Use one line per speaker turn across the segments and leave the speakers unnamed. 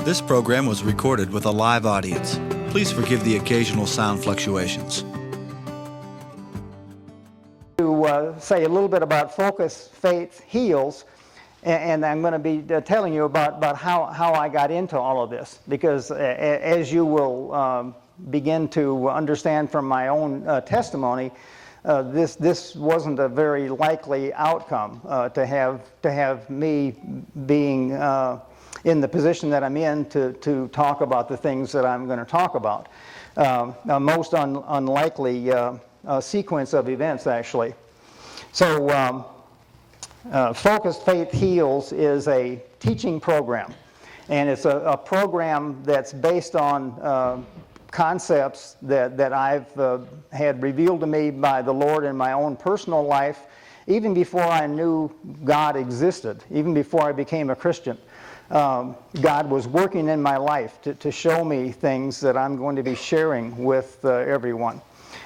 This program was recorded with a live audience. Please forgive the occasional sound fluctuations.
To say a little bit about Focus, Faith, Heals, and I'm going to be telling you about how I got into all of this, because as you will begin to understand from my own testimony, this wasn't a very likely outcome to have me being in the position that I'm in to talk about the things that I'm going to talk about. A most unlikely sequence of events, actually. So Focus, Faith, Heals is a teaching program, and it's a program that's based on concepts that I've had revealed to me by the Lord in my own personal life, even before I knew God existed, even before I became a Christian. God was working in my life to show me things that I'm going to be sharing with everyone.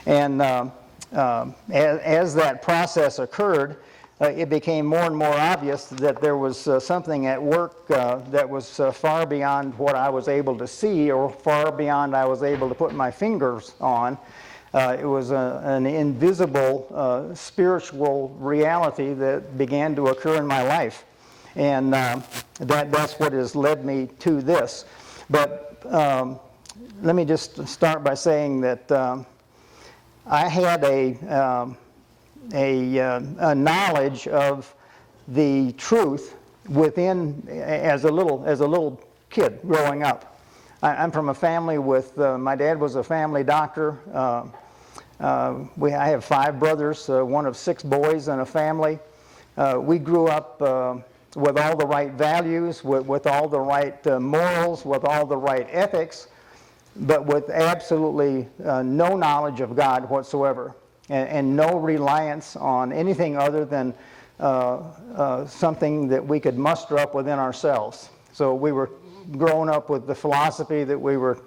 And as that process occurred, it became more and more obvious that there was something at work that was far beyond what I was able to see, or far beyond I was able to put my fingers on. It was an invisible spiritual reality that began to occur in my life. And that's what has led me to this. But let me just start by saying that I had a knowledge of the truth within as a little kid growing up. I'm from a family with my dad was a family doctor. I have 5 brothers, one of 6 boys in a family. We grew up with all the right values, with all the right morals, with all the right ethics, but with absolutely no knowledge of God whatsoever, and no reliance on anything other than something that we could muster up within ourselves. So we were growing up with the philosophy that we were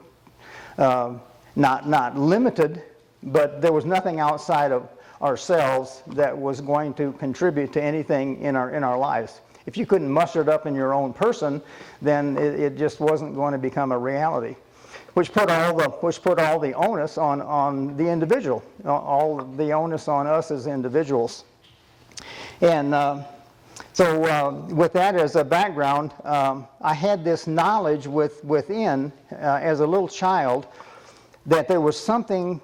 not limited, but there was nothing outside of ourselves that was going to contribute to anything in our lives. If you couldn't muster it up in your own person, then it just wasn't going to become a reality, which put all the onus on the individual, all the onus on us as individuals. And so with that as a background, I had this knowledge within as a little child that there was something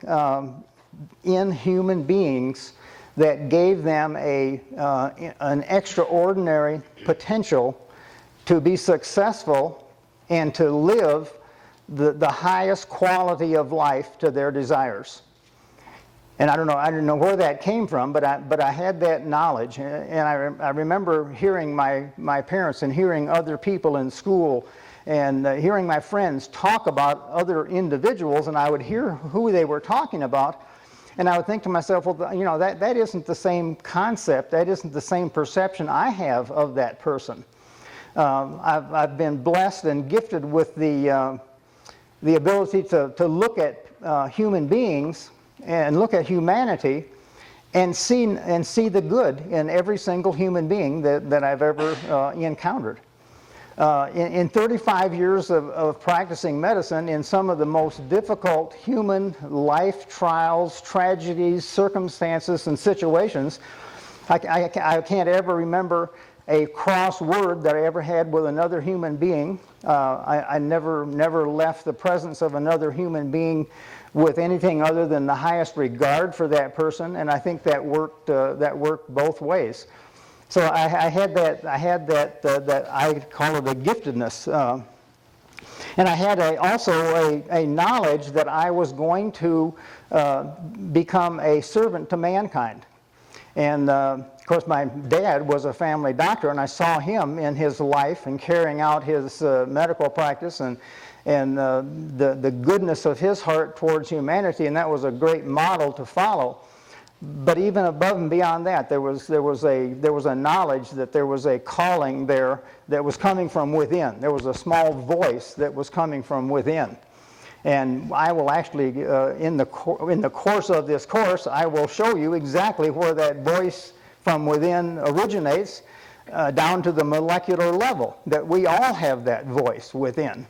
in human beings that gave them an extraordinary potential to be successful and to live the highest quality of life to their desires. And I didn't know where that came from, but I had that knowledge, and I remember hearing my parents and hearing other people in school and hearing my friends talk about other individuals, and I would hear who they were talking about. And I would think to myself, well, that isn't the same concept, that isn't the same perception I have of that person. I've been blessed and gifted with the ability to look at human beings and look at humanity and see the good in every single human being that I've ever encountered. In 35 years of practicing medicine, in some of the most difficult human life trials, tragedies, circumstances, and situations, I can't ever remember a cross word that I ever had with another human being. I never left the presence of another human being with anything other than the highest regard for that person, and I think that worked both ways. So I had that I call it a giftedness, and I had also a knowledge that I was going to become a servant to mankind. And of course, my dad was a family doctor, and I saw him in his life and carrying out his medical practice and the goodness of his heart towards humanity, and that was a great model to follow. But even above and beyond that, there was a knowledge that there was a calling there that was coming from within. There was a small voice that was coming from within. And I will actually, in the course of this course, I will show you exactly where that voice from within originates, down to the molecular level, that we all have that voice within.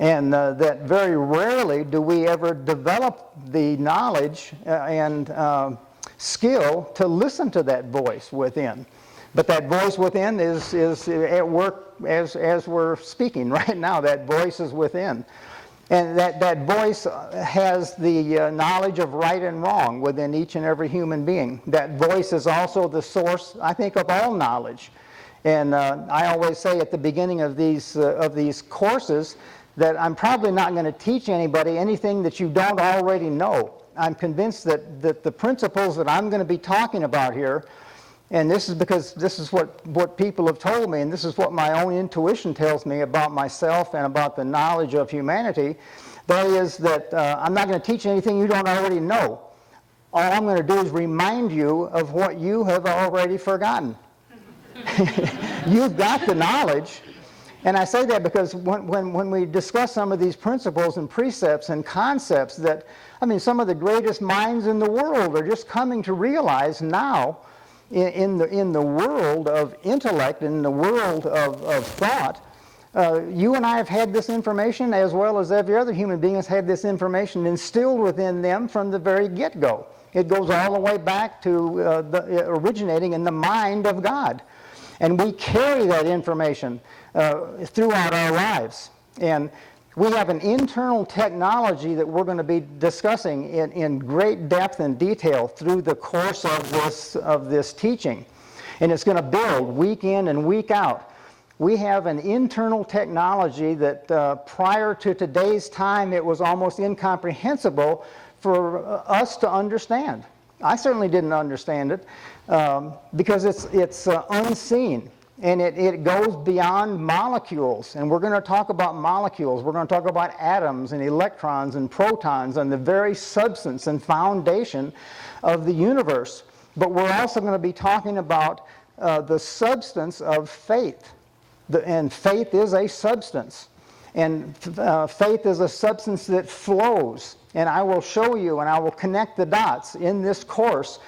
And that very rarely do we ever develop the knowledge and skill to listen to that voice within. But that voice within is at work as we're speaking right now. That voice is within. And that voice has the knowledge of right and wrong within each and every human being. That voice is also the source, I think, of all knowledge. And I always say at the beginning of these courses that I'm probably not going to teach anybody anything that you don't already know. I'm convinced that the principles that I'm going to be talking about here, and this is because this is what people have told me, and this is what my own intuition tells me about myself and about the knowledge of humanity, that is that I'm not going to teach anything you don't already know. All I'm going to do is remind you of what you have already forgotten. You've got the knowledge. And I say that because when we discuss some of these principles and precepts and concepts that, I mean, some of the greatest minds in the world are just coming to realize now in the world of intellect, in the world of thought. You and I have had this information, as well as every other human being has had this information instilled within them from the very get-go. It goes all the way back to originating in the mind of God. And we carry that information throughout our lives. And we have an internal technology that we're going to be discussing in great depth and detail through the course of this teaching. And it's going to build week in and week out. We have an internal technology that prior to today's time, it was almost incomprehensible for us to understand. I certainly didn't understand it because it's unseen. And it goes beyond molecules. And we're going to talk about molecules. We're going to talk about atoms and electrons and protons and the very substance and foundation of the universe. But we're also going to be talking about the substance of faith. And faith is a substance. And faith is a substance that flows. And I will show you, and I will connect the dots in this course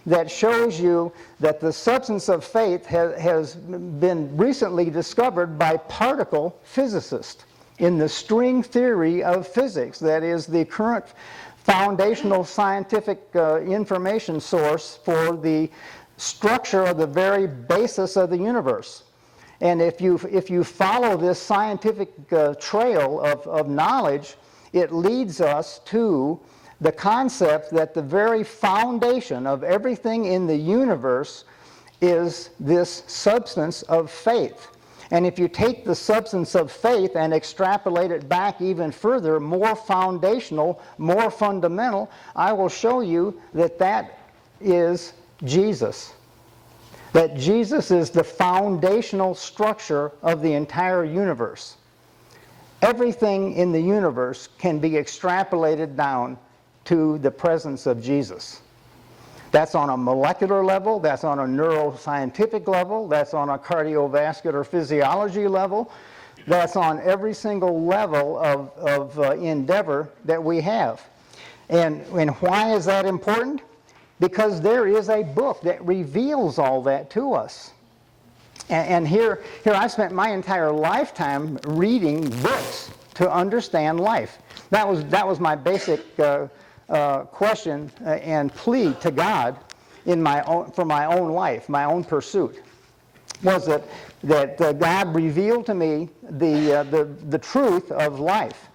that shows you that the substance of faith has been recently discovered by particle physicists in the string theory of physics. That is the current foundational scientific information source for the structure of the very basis of the universe. And if you follow this scientific trail of knowledge, it leads us to the concept that the very foundation of everything in the universe is this substance of faith. And if you take the substance of faith and extrapolate it back even further, more foundational, more fundamental, I will show you that that is Jesus. That Jesus is the foundational structure of the entire universe. Everything in the universe can be extrapolated down to the presence of Jesus. That's on a molecular level, that's on a neuroscientific level, that's on a cardiovascular physiology level, that's on every single level of endeavor that we have. And why is that important? Because there is a book that reveals all that to us. And here I've spent my entire lifetime reading books to understand life. That was my basic question and plea to God for my own life, my own pursuit, was that God revealed to me the truth of life,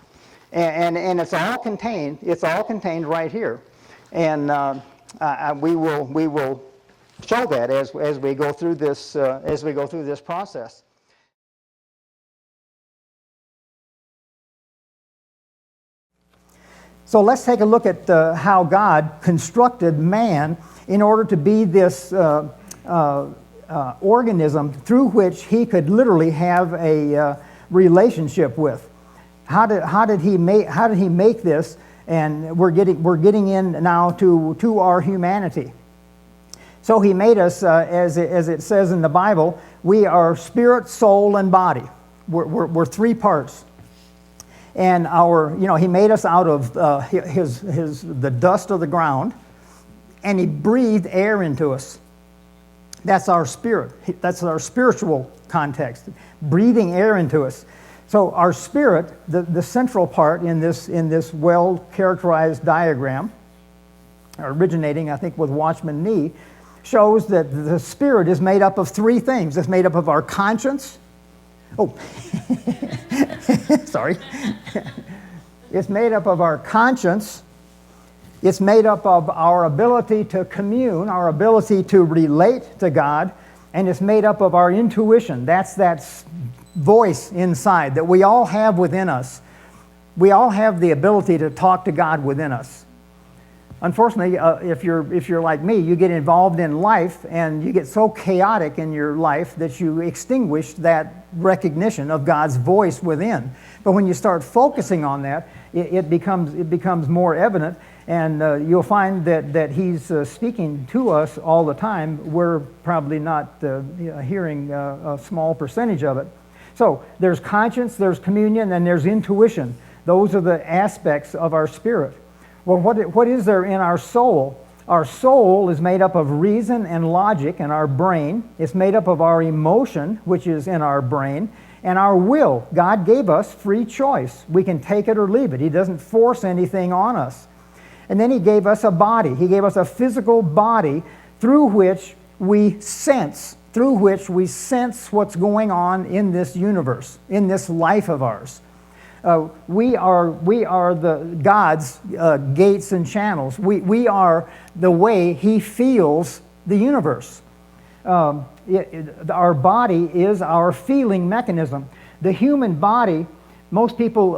and it's all contained. It's all contained right here, and we will show that as we go through this process. So let's take a look at how God constructed man in order to be this organism through which he could literally have a relationship with. How did he make this? And we're getting in now to our humanity. So he made us, as it says in the Bible, we are spirit, soul, and body. We're three parts. And he made us out of the dust of the ground, and he breathed air into us. That's our spirit. That's our spiritual context, breathing air into us. So our spirit, the central part in this well-characterized diagram, originating, I think, with Watchman Nee, shows that the spirit is made up of three things. It's made up of our conscience. Oh, sorry. It's made up of our conscience. It's made up of our ability to commune, our ability to relate to God, and it's made up of our intuition. That's that voice inside that we all have within us. We all have the ability to talk to God within us. Unfortunately, if you're like me, you get involved in life and you get so chaotic in your life that you extinguish that recognition of God's voice within. But when you start focusing on that, it becomes more evident, and you'll find that He's speaking to us all the time. We're probably not hearing a small percentage of it. So there's conscience, there's communion, and there's intuition. Those are the aspects of our spirit. Well, what is there in our soul? Our soul is made up of reason and logic in our brain. It's made up of our emotion, which is in our brain, and our will. God gave us free choice. We can take it or leave it. He doesn't force anything on us. And then He gave us a body. He gave us a physical body through which we sense what's going on in this universe, in this life of ours. We are the God's gates and channels. We are the way He feels the universe. Our body is our feeling mechanism. The human body, most people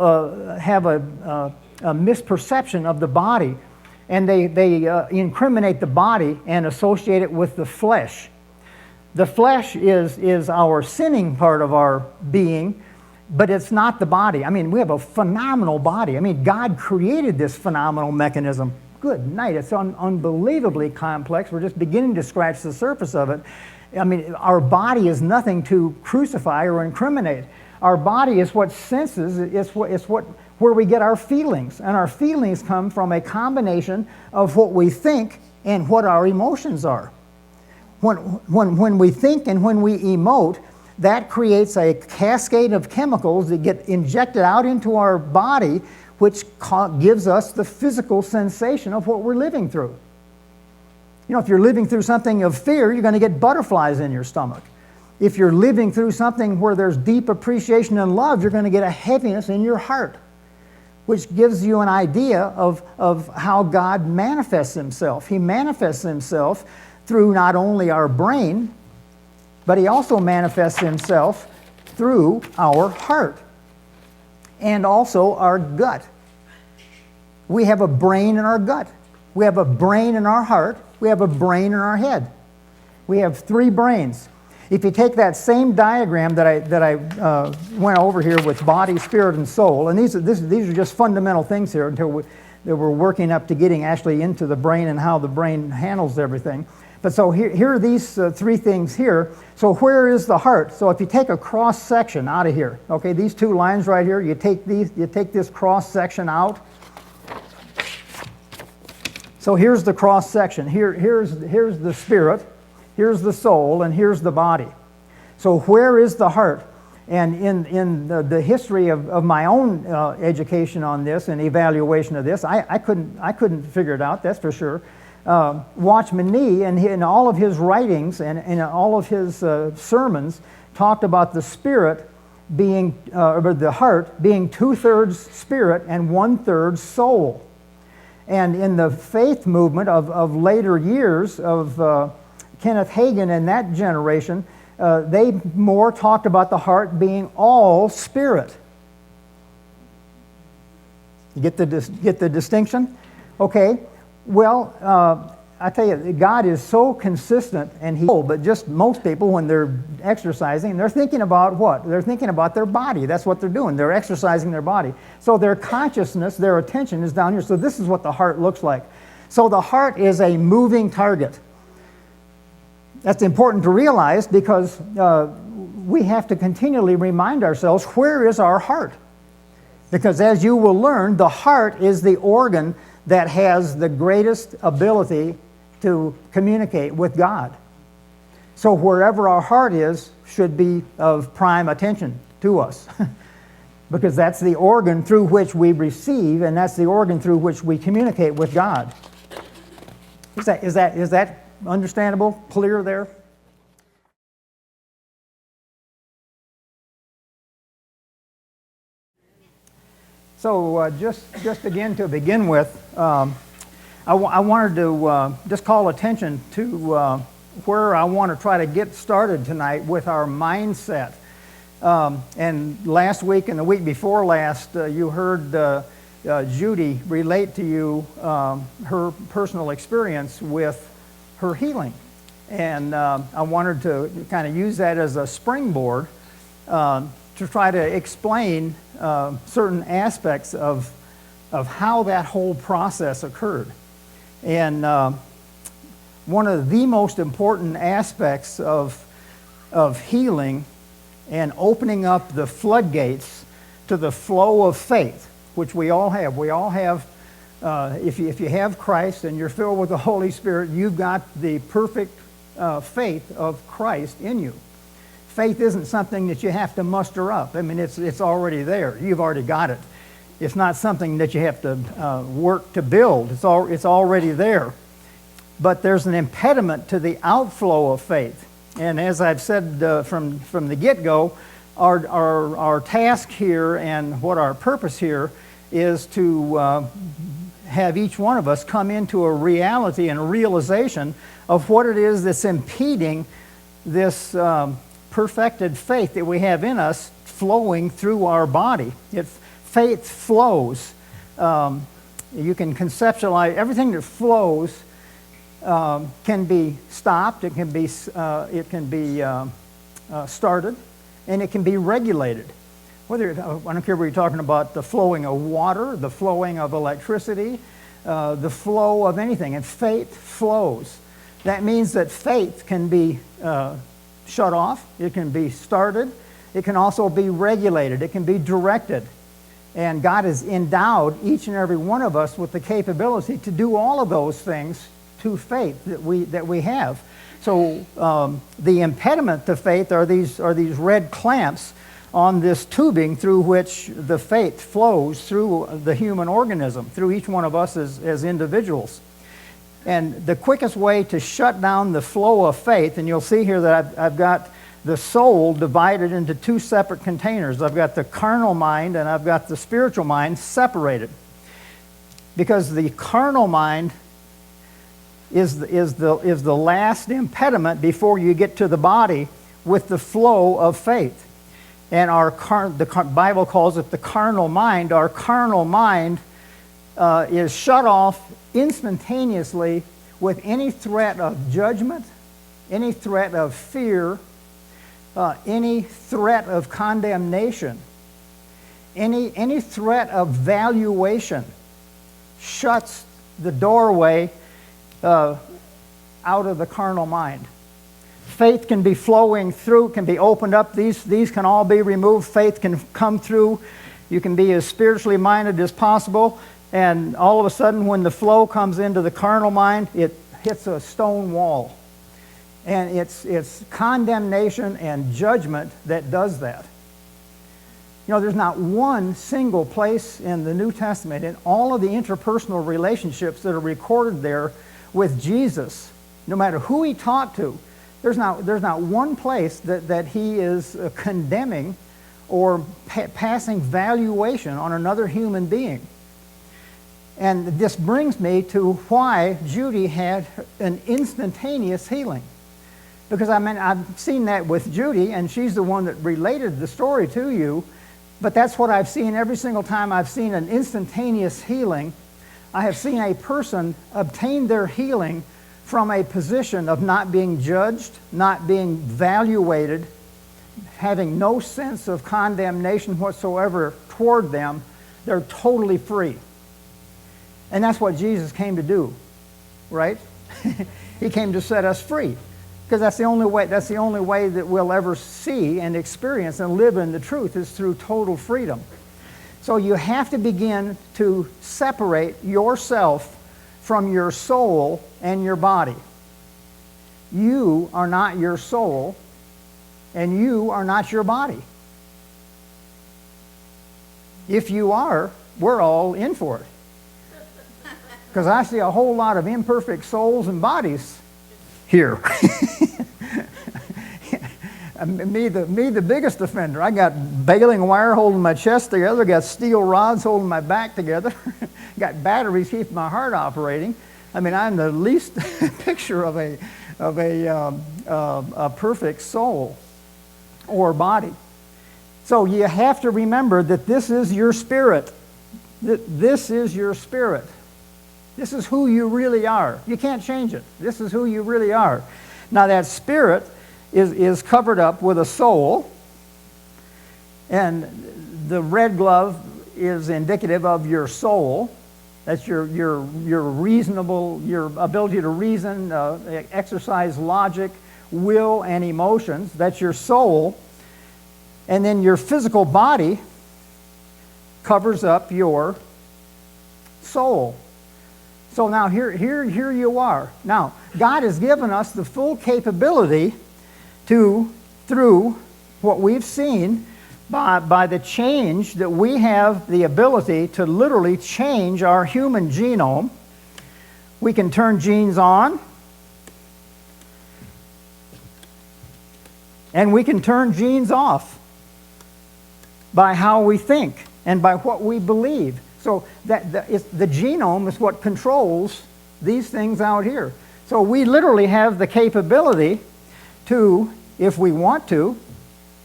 have a misperception of the body, and they incriminate the body and associate it with the flesh. The flesh is our sinning part of our being, but it's not the body. I mean, we have a phenomenal body. I mean, God created this phenomenal mechanism. Good night. It's unbelievably complex. We're just beginning to scratch the surface of it. I mean, our body is nothing to crucify or incriminate. Our body is what senses. It's where we get our feelings, and our feelings come from a combination of what we think and what our emotions are. When we think and when we emote, that creates a cascade of chemicals that get injected out into our body, which gives us the physical sensation of what we're living through. You know, if you're living through something of fear, you're going to get butterflies in your stomach. If you're living through something where there's deep appreciation and love, you're going to get a heaviness in your heart, which gives you an idea of how God manifests Himself. He manifests Himself through not only our brain, but He also manifests Himself through our heart and also our gut. We have a brain in our gut. We have a brain in our heart. We have a brain in our head. We have three brains. If you take that same diagram that I went over here with body, spirit, and soul, and these are just fundamental things here until we're working up to getting actually into the brain and how the brain handles everything. But so here are these three things here. So where is the heart? So if you take a cross section out of here, okay, these two lines right here, you take this cross section out. So here's the cross section. Here's the spirit, here's the soul, and here's the body. So where is the heart? And in the history of my own education on this and evaluation of this, I couldn't figure it out, that's for sure. Watchman Nee, in all of his writings and in all of his sermons, talked about the spirit being, or the heart being 2/3 spirit and 1/3 soul. And in the faith movement of later years of Kenneth Hagin and that generation, they more talked about the heart being all spirit. You get the distinction? Okay. Well, I tell you, God is so consistent, and but just most people, when they're exercising, they're thinking about what? They're thinking about their body. That's what they're doing. They're exercising their body. So their consciousness, their attention is down here. So this is what the heart looks like. So the heart is a moving target. That's important to realize because we have to continually remind ourselves, where is our heart? Because as you will learn, the heart is the organ that has the greatest ability to communicate with God. So wherever our heart is should be of prime attention to us. Because that's the organ through which we receive, and that's the organ through which we communicate with God. Is that understandable, clear there? So just again to begin with, I wanted to just call attention to where I want to try to get started tonight with our mindset. And last week and the week before last, you heard Judy relate to you her personal experience with her healing. And I wanted to kind of use that as a springboard to try to explain certain aspects of how that whole process occurred. And one of the most important aspects of healing and opening up the floodgates to the flow of faith, which we all have. We all have, if you have Christ and you're filled with the Holy Spirit, you've got the perfect faith of Christ in you. Faith isn't something that you have to muster up. I mean, it's already there. You've already got it. It's not something that you have to work to build. It's already there. But there's an impediment to the outflow of faith. And as I've said from the get-go, our task here and what our purpose here is to have each one of us come into a reality and a realization of what it is that's impeding this perfected faith that we have in us flowing through our body. Faith flows. You can conceptualize everything that flows. Can be stopped, it can be started, and it can be regulated. I don't care whether you're talking about the flowing of water, the flowing of electricity, the flow of anything, and faith flows. That means that faith can be shut off, it can be started, it can also be regulated, it can be directed. And God has endowed each and every one of us with the capability to do all of those things to faith that we have. So the impediment to faith are these red clamps on this tubing through which the faith flows through the human organism, through each one of us as individuals. And the quickest way to shut down the flow of faith, and you'll see here that I've got the soul divided into two separate containers. I've got the carnal mind and I've got the spiritual mind separated. Because the carnal mind is the last impediment before you get to the body with the flow of faith. And the Bible calls it the carnal mind. Our carnal mind is shut off instantaneously with any threat of judgment, any threat of fear, any threat of condemnation, any threat of valuation shuts the doorway out of the carnal mind. Faith can be flowing through, can be opened up. These can all be removed. Faith can come through. You can be as spiritually minded as possible. And all of a sudden, when the flow comes into the carnal mind, it hits a stone wall. And it's condemnation and judgment that does that. You know, there's not one single place in the New Testament, in all of the interpersonal relationships that are recorded there with Jesus, no matter who he talked to, there's not one place that he is condemning or passing valuation on another human being. And this brings me to why Judy had an instantaneous healing. Because I've seen that with Judy, and she's the one that related the story to you, but that's what I've seen every single time I've seen an instantaneous healing. I have seen a person obtain their healing from a position of not being judged, not being evaluated, having no sense of condemnation whatsoever toward them. They're totally free. And that's what Jesus came to do, right? He came to set us free. Because that's the only way that we'll ever see and experience and live in the truth is through total freedom. So you have to begin to separate yourself from your soul and your body. You are not your soul, and you are not your body. If you are, we're all in for it. Because I see a whole lot of imperfect souls and bodies here. Me, the biggest offender. I got baling wire holding my chest together, got steel rods holding my back together, got batteries keeping my heart operating. I mean, I'm the least picture of a perfect soul or body. So you have to remember that this is your spirit. This is your spirit. This is who you really are. You can't change it. This is who you really are. Now that spirit is covered up with a soul, and the red glove is indicative of your soul. That's your reasonable, your ability to reason, exercise logic, will, and emotions. That's your soul. And then your physical body covers up your soul. So now here you are. Now, God has given us the full capability to, through what we've seen, by the change that we have the ability to literally change our human genome. We can turn genes on, and we can turn genes off by how we think and by what we believe. So the genome is what controls these things out here. So we literally have the capability to, if we want to,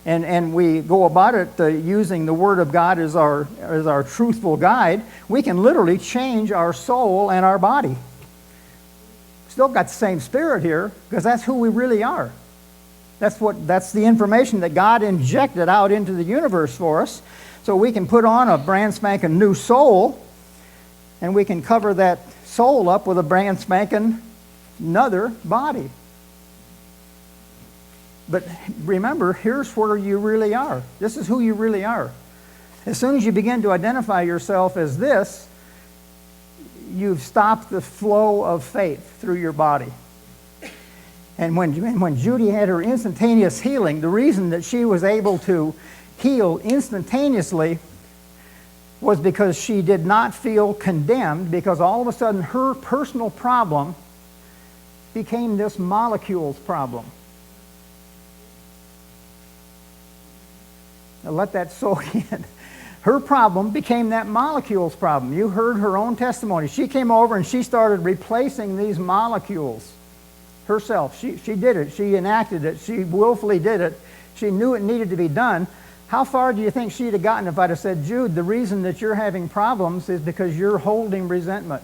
and we go about it using the Word of God as our truthful guide, we can literally change our soul and our body. Still got the same spirit here, because that's who we really are. That's the information that God injected out into the universe for us. So we can put on a brand spanking new soul, and we can cover that soul up with a brand spanking another body. But remember, here's where you really are. This is who you really are. As soon as you begin to identify yourself as this, you've stopped the flow of faith through your body. And when Judy had her instantaneous healing, the reason that she was able to heal instantaneously was because she did not feel condemned, because all of a sudden her personal problem became this molecule's problem. Now let that soak in. Her problem became that molecule's problem. You heard her own testimony. She came over and she started replacing these molecules herself. She did it. She enacted it. She willfully did it. She knew it needed to be done. How far do you think she'd have gotten if I'd have said, Jude, the reason that you're having problems is because you're holding resentment.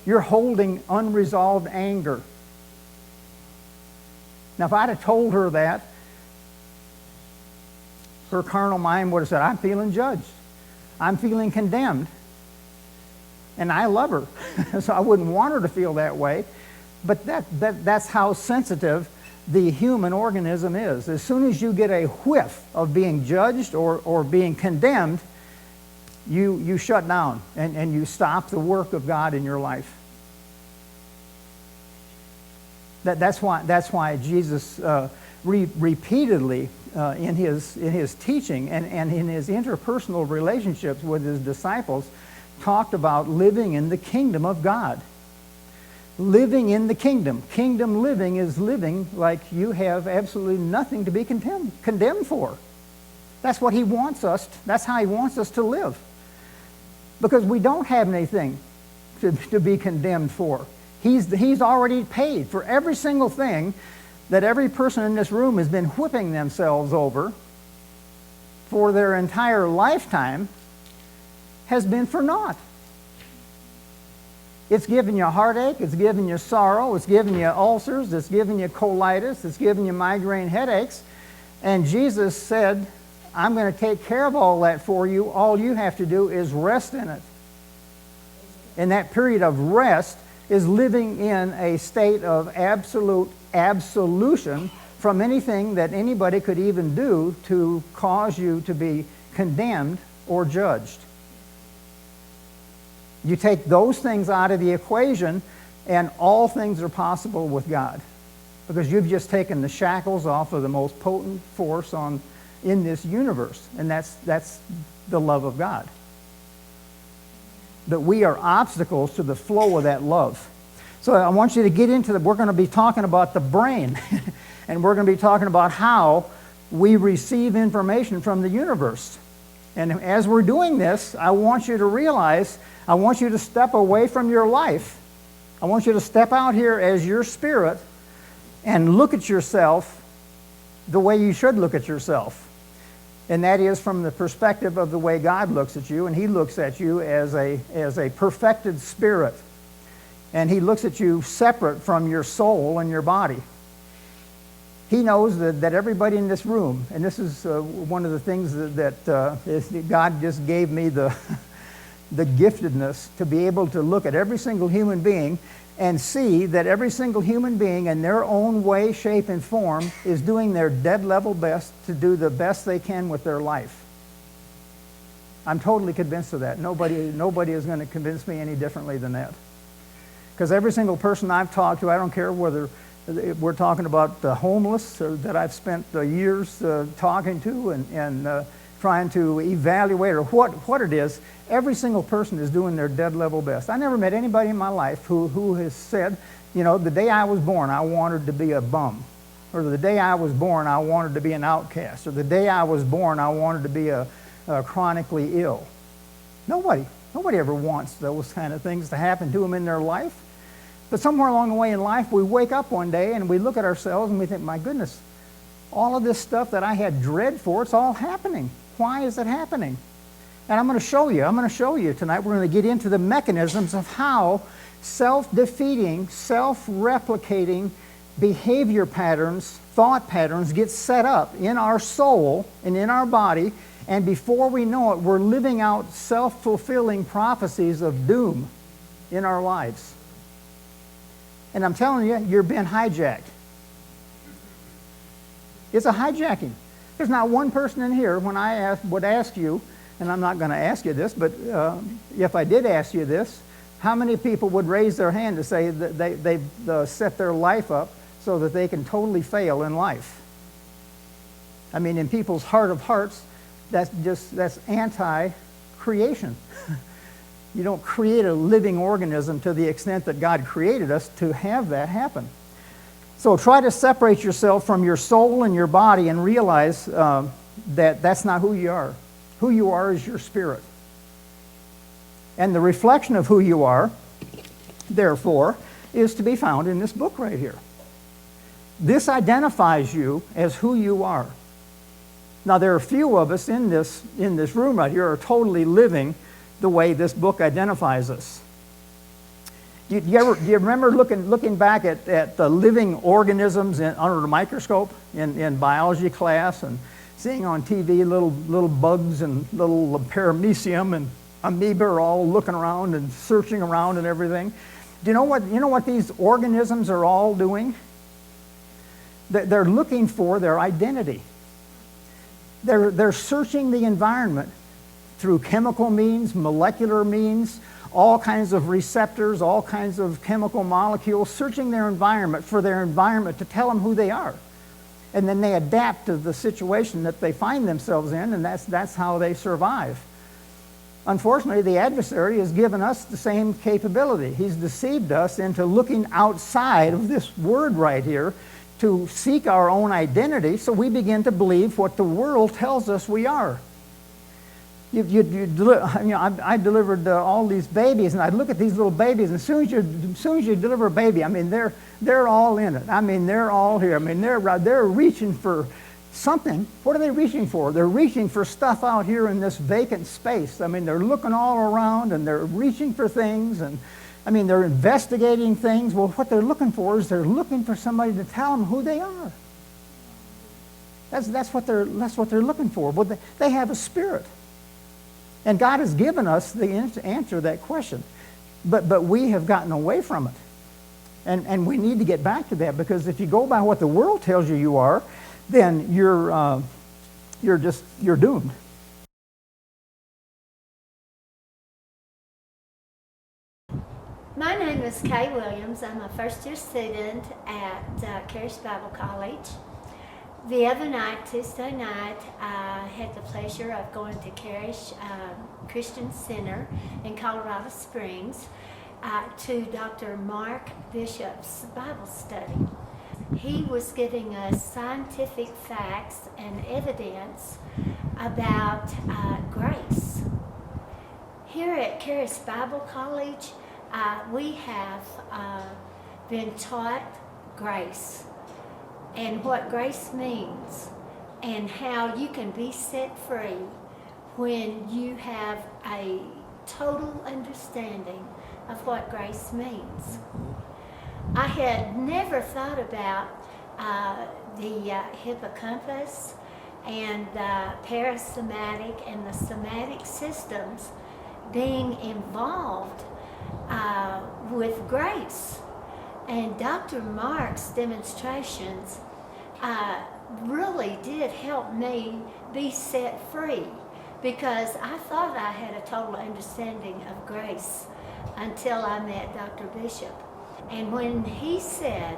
You're holding unresolved anger. Now, if I'd have told her that, her carnal mind would have said, I'm feeling judged. I'm feeling condemned. And I love her, so I wouldn't want her to feel that way. But that's how sensitive the human organism is. As soon as you get a whiff of being judged or being condemned, you shut down and you stop the work of God in your life. That's why Jesus repeatedly in his teaching and in his interpersonal relationships with his disciples talked about living in the kingdom of God. Living in the kingdom. Kingdom living is living like you have absolutely nothing to be condemned for. That's what he wants us. That's how he wants us to live. Because we don't have anything to be condemned for. He's already paid for every single thing that every person in this room has been whipping themselves over for their entire lifetime has been for naught. It's given you a heartache, it's given you sorrow, it's given you ulcers, it's given you colitis, it's given you migraine headaches. And Jesus said, I'm going to take care of all that for you. All you have to do is rest in it. And that period of rest is living in a state of absolute absolution from anything that anybody could even do to cause you to be condemned or judged. You take those things out of the equation, and all things are possible with God, because you've just taken the shackles off of the most potent force in this universe, and that's the love of God. That we are obstacles to the flow of that love. So I want you to get into we're going to be talking about the brain, and we're going to be talking about how we receive information from the universe. And as we're doing this, I want you to realize, I want you to step away from your life. I want you to step out here as your spirit and look at yourself the way you should look at yourself. And that is from the perspective of the way God looks at you, and He looks at you as a perfected spirit. And He looks at you separate from your soul and your body. He knows that everybody in this room, and this is one of the things that God just gave me the giftedness to be able to look at every single human being and see that every single human being in their own way, shape, and form is doing their dead level best to do the best they can with their life. I'm totally convinced of that. Nobody is going to convince me any differently than that. Because every single person I've talked to, I don't care whether we're talking about the homeless that I've spent years talking to and trying to evaluate, or what it is, every single person is doing their dead level best. I never met anybody in my life who has said, you know, the day I was born, I wanted to be a bum. Or the day I was born, I wanted to be an outcast. Or the day I was born, I wanted to be a chronically ill. Nobody ever wants those kind of things to happen to them in their life. But somewhere along the way in life, we wake up one day and we look at ourselves and we think, my goodness, all of this stuff that I had dread for, it's all happening. Why is it happening? And I'm going to show you tonight. We're going to get into the mechanisms of how self-defeating, self-replicating behavior patterns, thought patterns get set up in our soul and in our body, and before we know it, we're living out self-fulfilling prophecies of doom in our lives. And I'm telling you, you're being hijacked. It's a hijacking. There's not one person in here, when I would ask you, and I'm not going to ask you this, but if I did ask you this, how many people would raise their hand to say that they've set their life up so that they can totally fail in life? I mean, in people's heart of hearts, that's anti-creation. You don't create a living organism to the extent that God created us to have that happen. So try to separate yourself from your soul and your body and realize that that's not who you are. Who you are is your spirit. And the reflection of who you are, therefore, is to be found in this book right here. This identifies you as who you are. Now, there are a few of us in this room right here are totally living the way this book identifies us. Do you remember looking back at the living organisms under the microscope in biology class, and seeing on TV little bugs and little paramecium and amoeba are all looking around and searching around and everything? Do you know what these organisms are all doing? They're looking for their identity. They're searching the environment through chemical means, molecular means, all kinds of receptors, all kinds of chemical molecules, searching their environment for their environment to tell them who they are. And then they adapt to the situation that they find themselves in, and that's how they survive. Unfortunately, the adversary has given us the same capability. He's deceived us into looking outside of this word right here to seek our own identity, so we begin to believe what the world tells us we are. I delivered all these babies, and I'd look at these little babies, and as soon as you deliver a baby, I mean, they're all in it. I mean, they're all here. I mean, they're reaching for something. What are they reaching for? They're reaching for stuff out here in this vacant space. I mean, they're looking all around, and they're reaching for things, and I mean, they're investigating things. Well, what they're looking for is they're looking for somebody to tell them who they are. That's what they're looking for. Well, they have a spirit. And God has given us the answer to that question. But we have gotten away from it. And we need to get back to that, because if you go by what the world tells you are, then you're doomed.
My name is Kay Williams. I'm a first-year student at Carish Bible College. The other night, Tuesday night, I had the pleasure of going to Carish Christian Center in Colorado Springs to Dr. Mark Bishop's Bible study. He was giving us scientific facts and evidence about grace. Here at Carish Bible College, we have been taught grace and what grace means and how you can be set free when you have a total understanding of what grace means. I had never thought about the hippocampus and the parasomatic and the somatic systems being involved with grace. And Dr. Mark's demonstrations really did help me be set free, because I thought I had a total understanding of grace until I met Dr. Bishop. And when he said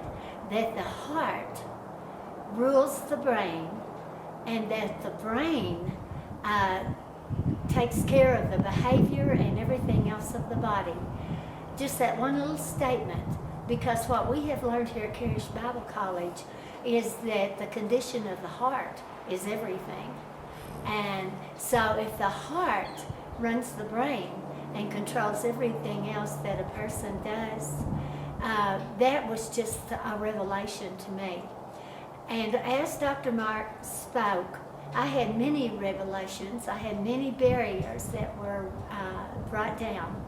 that the heart rules the brain and that the brain takes care of the behavior and everything else of the body, just that one little statement, because what we have learned here at Carish Bible College is that the condition of the heart is everything. And so if the heart runs the brain and controls everything else that a person does, that was just a revelation to me. And as Dr. Mark spoke, I had many revelations. I had many barriers that were brought down.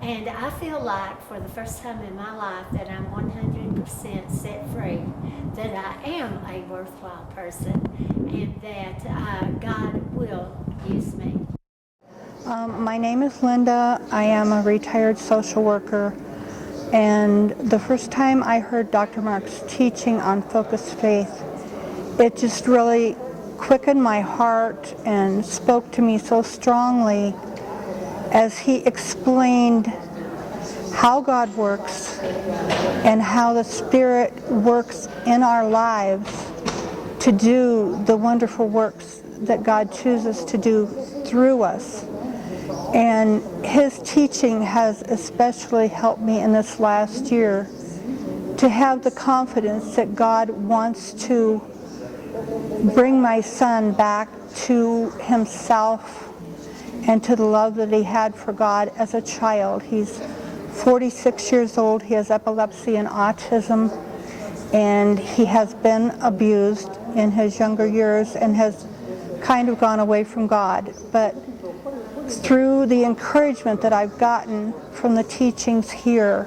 And I feel like for the first time in my life that I'm 100% set free, that I am a worthwhile person, and that God will use me.
My name is Linda. I am a retired social worker. And the first time I heard Dr. Mark's teaching on focused faith, it just really quickened my heart and spoke to me so strongly as he explained how God works and how the Spirit works in our lives to do the wonderful works that God chooses to do through us. And his teaching has especially helped me in this last year to have the confidence that God wants to bring my son back to himself and to the love that he had for God as a child. He's 46 years old. He has epilepsy and autism, and he has been abused in his younger years and has kind of gone away from God. But through the encouragement that I've gotten from the teachings here,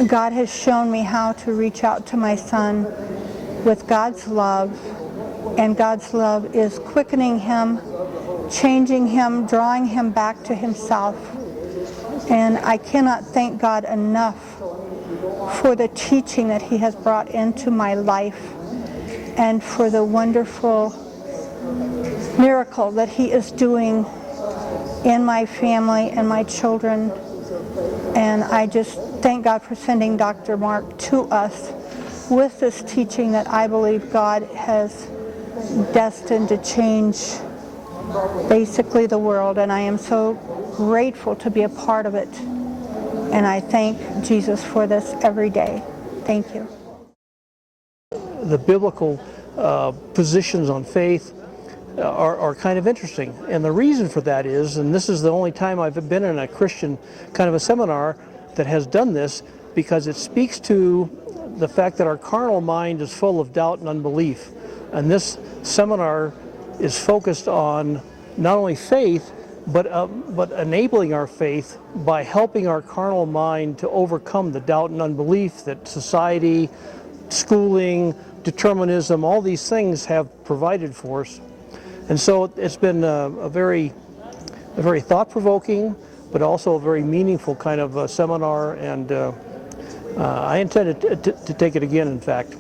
God has shown me how to reach out to my son with God's love, and God's love is quickening him, changing him, drawing him back to himself. And I cannot thank God enough for the teaching that he has brought into my life and for the wonderful miracle that he is doing in my family and my children. And I just thank God for sending Dr. Mark to us with this teaching that I believe God has destined to change basically the world, and I am so grateful to be a part of it, and I thank Jesus for this every day. Thank you.
The biblical positions on faith are kind of interesting, and the reason for that is, and this is the only time I've been in a Christian kind of a seminar that has done this, because it speaks to the fact that our carnal mind is full of doubt and unbelief, and this seminar is focused on not only faith, but enabling our faith by helping our carnal mind to overcome the doubt and unbelief that society, schooling, determinism, all these things have provided for us. And so it's been a very thought-provoking, but also a very meaningful kind of seminar, and I intend to take it again, in fact.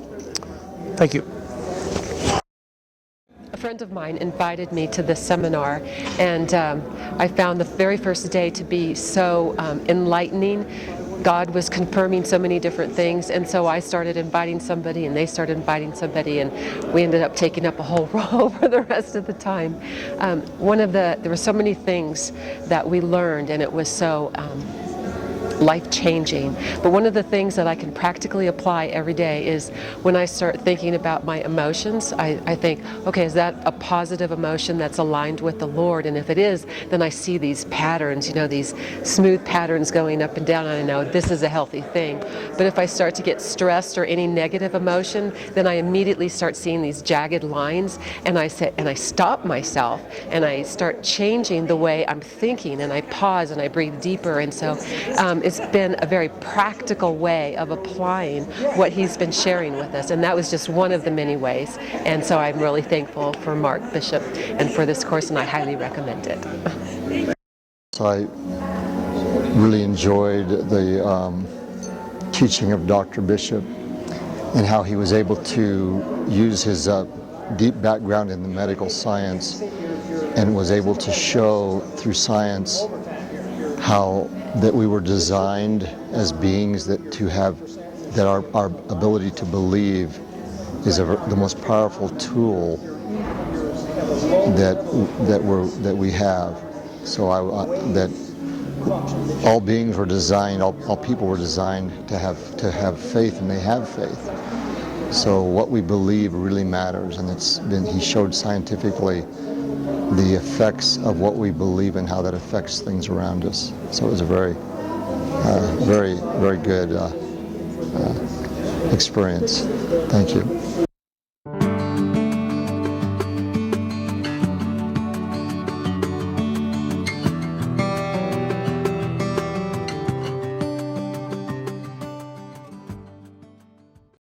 Thank you.
A friend of mine invited me to this seminar, and I found the very first day to be so enlightening. God was confirming so many different things, and so I started inviting somebody, and they started inviting somebody, and we ended up taking up a whole row for the rest of the time. There were so many things that we learned, and it was so life-changing. But one of the things that I can practically apply every day is when I start thinking about my emotions, I think, okay, is that a positive emotion that's aligned with the Lord? And if it is, then I see these patterns, these smooth patterns going up and down, and I know this is a healthy thing. But if I start to get stressed or any negative emotion, then I immediately start seeing these jagged lines, and I stop myself, and I start changing the way I'm thinking, and I pause and I breathe deeper. And so it's been a very practical way of applying what he's been sharing with us, and that was just one of the many ways. And so I'm really thankful for Mark Bishop and for this course, and I highly recommend it.
So I really enjoyed the teaching of Dr. Bishop and how he was able to use his deep background in the medical science and was able to show through science how that we were designed as beings that our ability to believe is the most powerful tool that we have. So that all beings were designed, all people were designed to have faith, and they have faith. So what we believe really matters, and he showed scientifically the effects of what we believe and how that affects things around us. So it was a very, very good experience. Thank you.